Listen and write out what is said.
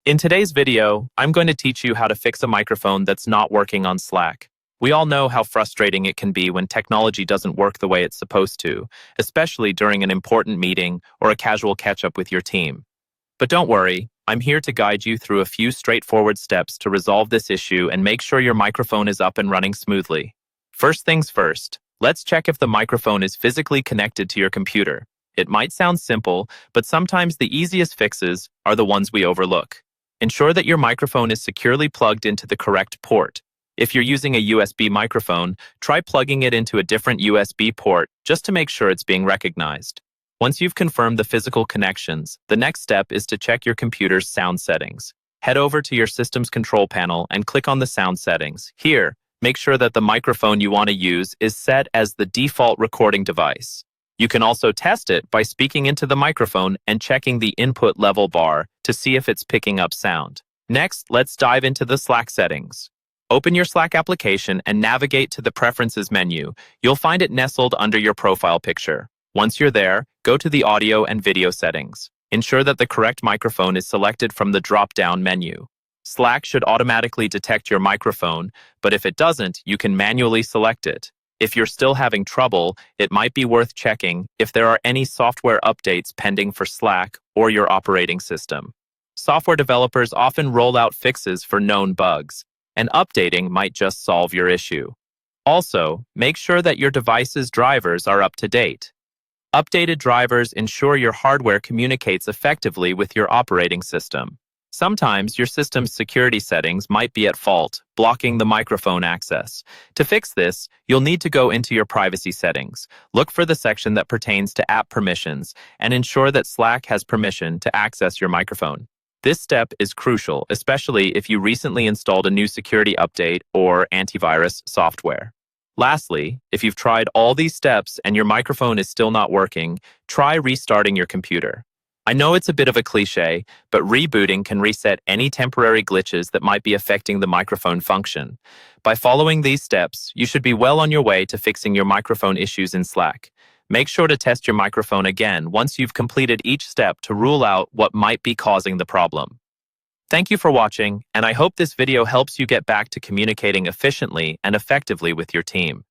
In today's video, I'm going to teach you how to fix a microphone that's not working on Slack. We all know how frustrating it can be when technology doesn't work the way it's supposed to, especially during an important meeting or a casual catch-up with your team. But don't worry, I'm here to guide you through a few straightforward steps to resolve this issue and make sure your microphone is up and running smoothly. First things first, let's check if the microphone is physically connected to your computer. It might sound simple, but sometimes the easiest fixes are the ones we overlook. Ensure that your microphone is securely plugged into the correct port. If you're using a USB microphone, try plugging it into a different USB port just to make sure it's being recognized. Once you've confirmed the physical connections, the next step is to check your computer's sound settings. Head over to your system's control panel and click on the sound settings. Here, make sure that the microphone you want to use is set as the default recording device. You can also test it by speaking into the microphone and checking the input level bar to see if it's picking up sound. Next, let's dive into the Slack settings. Open your Slack application and navigate to the Preferences menu. You'll find it nestled under your profile picture. Once you're there, go to the Audio and Video settings. Ensure that the correct microphone is selected from the drop-down menu. Slack should automatically detect your microphone, but if it doesn't, you can manually select it. If you're still having trouble, it might be worth checking if there are any software updates pending for Slack or your operating system. Software developers often roll out fixes for known bugs, and updating might just solve your issue. Also, make sure that your device's drivers are up to date. Updated drivers ensure your hardware communicates effectively with your operating system. Sometimes your system's security settings might be at fault, blocking the microphone access. To fix this, you'll need to go into your privacy settings. Look for the section that pertains to app permissions and ensure that Slack has permission to access your microphone. This step is crucial, especially if you recently installed a new security update or antivirus software. Lastly, if you've tried all these steps and your microphone is still not working, try restarting your computer. I know it's a bit of a cliche, but rebooting can reset any temporary glitches that might be affecting the microphone function. By following these steps, you should be well on your way to fixing your microphone issues in Slack. Make sure to test your microphone again once you've completed each step to rule out what might be causing the problem. Thank you for watching, and I hope this video helps you get back to communicating efficiently and effectively with your team.